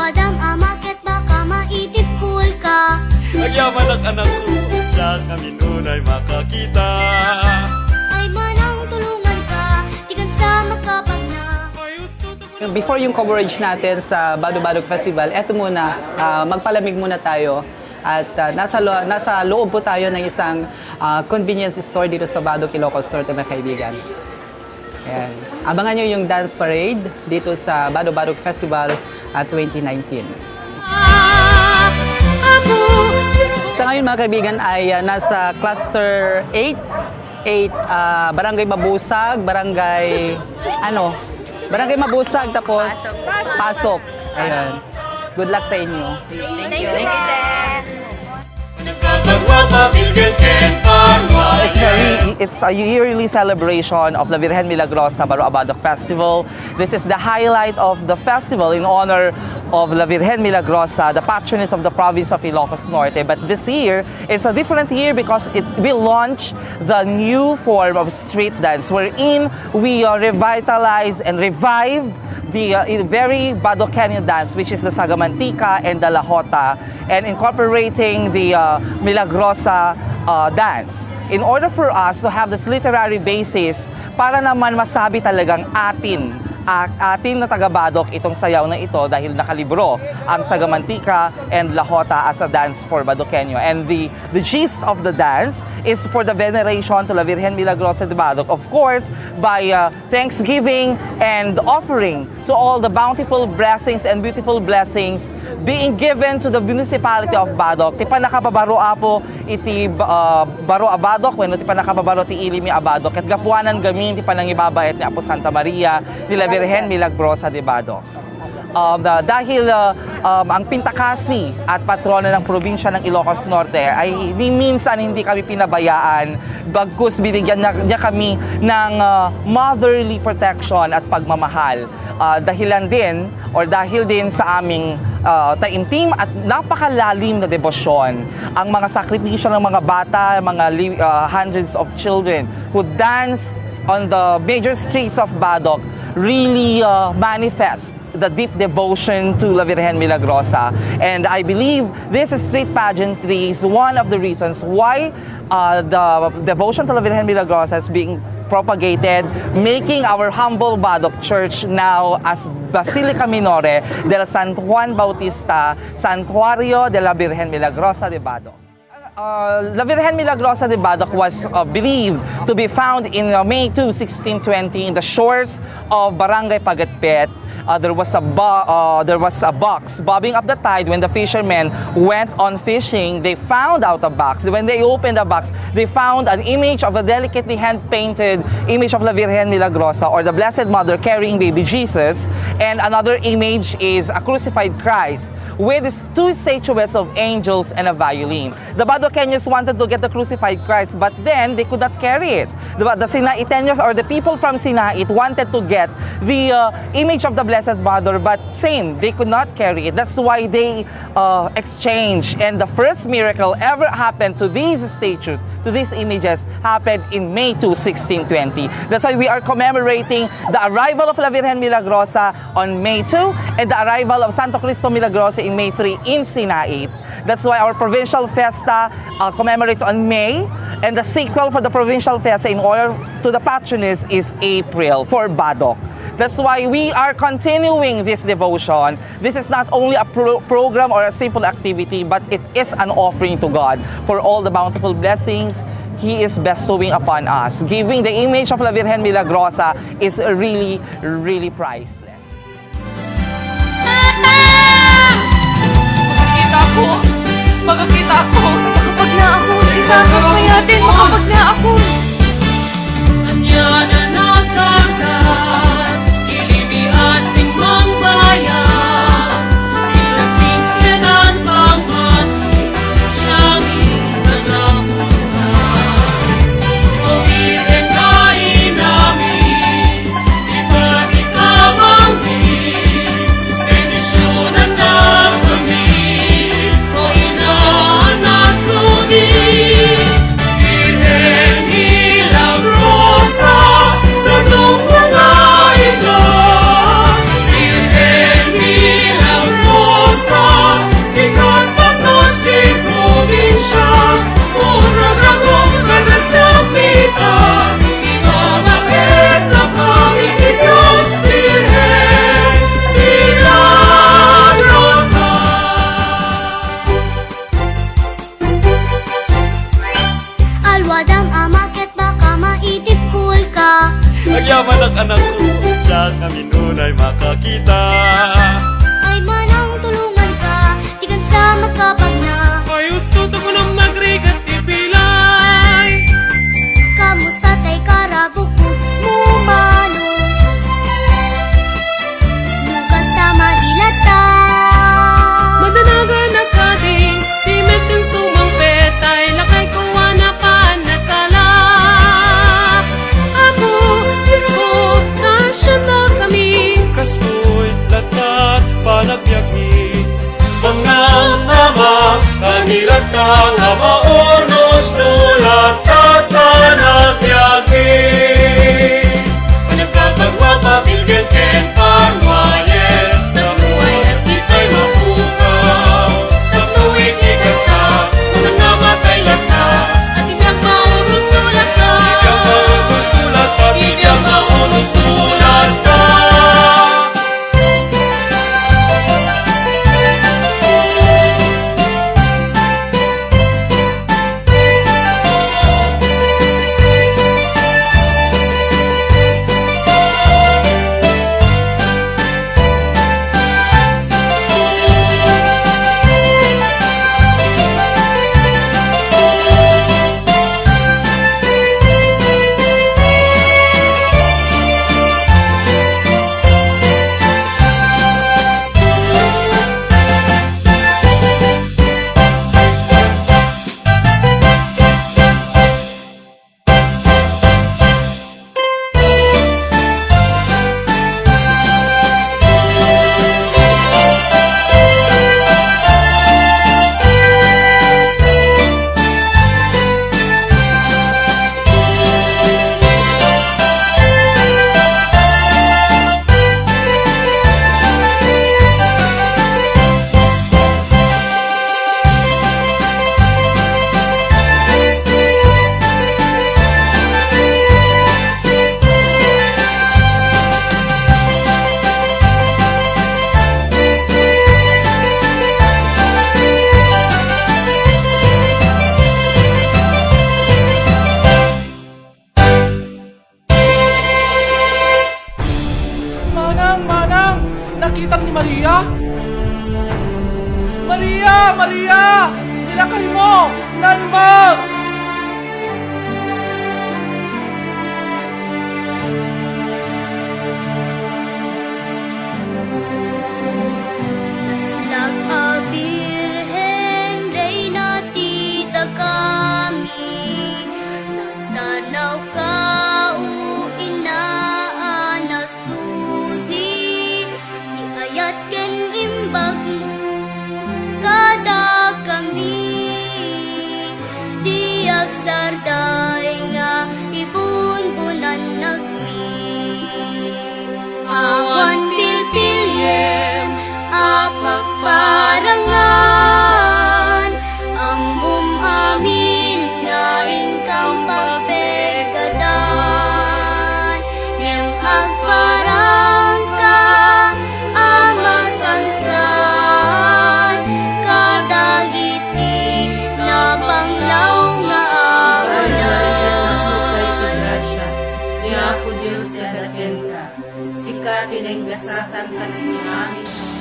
wadam amakit baka maitipkul ka. Agyaman ang anak ko, tiyak kami nun ay makakita. Ay manang tulungan ka, tigan sa makapagna. Before yung coverage natin sa Badog-Badog Festival, eto muna, magpalamig muna tayo. At nasa loob po tayo ng isang convenience store dito sa Badog, Ilocos Norte, mga kaibigan. Ayan. Abangan nyo yung dance parade dito sa Badog-Badog Festival 2019. Sa ngayon mga kaibigan ay nasa cluster 8, Barangay Mabusag, Barangay Mabusag, tapos Pasok. Ayun. Good luck sa inyo. Thank you, sir. It's a yearly celebration of La Virgen Milagrosa Barro Abadok Festival. This is the highlight of the festival in honor of La Virgen Milagrosa, the patroness of the province of Ilocos Norte. But this year, it's a different year because it will launch the new form of street dance wherein we revitalize and revive the very Badocanian dance, which is the Sagamantika and the Lahota, and incorporating the Milagrosa dance. In order for us to have this literary basis, para naman masabi talagang atin na taga-Badok itong sayaw na ito dahil nakalibro ang Sagamantika and Lahota as a dance for Badoqueño. And the gist of the dance is for the veneration to La Virgen Milagrosa de Badok, of course, by thanksgiving and offering to all the bountiful blessings and beautiful blessings being given to the municipality of Badok. Ti panakapabaro apo iti baro Abadok, when ti panakapabaro ti ilimi Abadok, at gapuanan gamin ti panangibabayat ni Apo Santa Maria ni La Virgen Milagrosa de Badok. Dahil ang Pintakasi at patrona ng probinsya ng Ilocos Norte ay di minsan hindi kami pinabayaan, bagkus binigyan niya kami ng motherly protection at pagmamahal. Dahil din sa aming taimtim at napakalalim na debosyon, ang mga sakripisyo ng mga bata, mga hundreds of children who danced on the major streets of Badok really manifest the deep devotion to La Virgen Milagrosa. And I believe this street pageantry is one of the reasons why the devotion to La Virgen Milagrosa is being propagated, making our humble Badok Church now as Basilica Minore del San Juan Bautista, Santuario de la Virgen Milagrosa de Badok. La Virgen Milagrosa de Badok was believed to be found in May 2, 1620 in the shores of Barangay Pagatpet. There was a box bobbing up the tide. When the fishermen went on fishing, they found out a box. When they opened the box, they found an image of a delicately hand-painted image of La Virgen Milagrosa, or the Blessed Mother carrying baby Jesus, and another image is a crucified Christ with two statuettes of angels and a violin. The Badoqueños wanted to get the crucified Christ, but then they could not carry it. The Sinaiteños, or the people from Sinait, wanted to get the image of the Blessed Mother, but they could not carry it. That's why they exchanged, and the first miracle ever happened to these statues, to these images, happened in May 2, 1620. That's why we are commemorating the arrival of La Virgen Milagrosa on May 2 and the arrival of Santo Cristo Milagrosa in May 3 in Sinait. That's why our provincial fiesta commemorates on May, and the sequel for the provincial fiesta in honor to the patroness is April for Badok. That's why we are continuing this devotion. This is not only a program or a simple activity, but it is an offering to God for all the bountiful blessings He is bestowing upon us. Giving the image of La Virgen Milagrosa is really, really priceless. Makakita ako. Makapag na ako. Isakot mo yatin. Makapag na ako. Anya na nakasan, ilimi asing mang bayan, ilasing yanan pangati, siyang inanapusan. O Virgen kain namin, sipat ikamangin, bendisyonan ng kami. Virgen Milagrosa, tanong mga nunay makakita. Ay manang tulungan ka, di kan sa makapagna. Ay gusto to ko nang nagrigat ipilay. Kamusta tay karabukog mo manong? Bukas tama dilata. Madanagan na kading, timit ng sumang petay, lakay ko na pa nakala. Ako, Diyos ko, nasya na kami. Kastoy latat panagbiag ni mga ama kanilat kang maurnos tulat at panagbiag ni panagkatagwa papilgen ken parwayen namuhay at kita'y mapukaw tatuwid ikas ka mga namatay lata At ibiyang maurus tulad ka. ibiyang maurnos tulat at ibiyang maurnos tulat ka. Manang! Nakita ni Maria? Maria! Nilakay mo! Nalmags! Naslag a birhen, reyna tita kami. Nagtanaw ka o inaan na sudi. Di ayat ken imbag mo, kada kami. Di agsarday nga ibunbunan nagmi. Awan pilpilyen, apagparangan amum amin nga ingkang pagpekadan nem agparang ka amasansan kadagiti na panglaw nga awanan. Niya po Diyos dadaken ka, sika pinaggasatan ka ng amin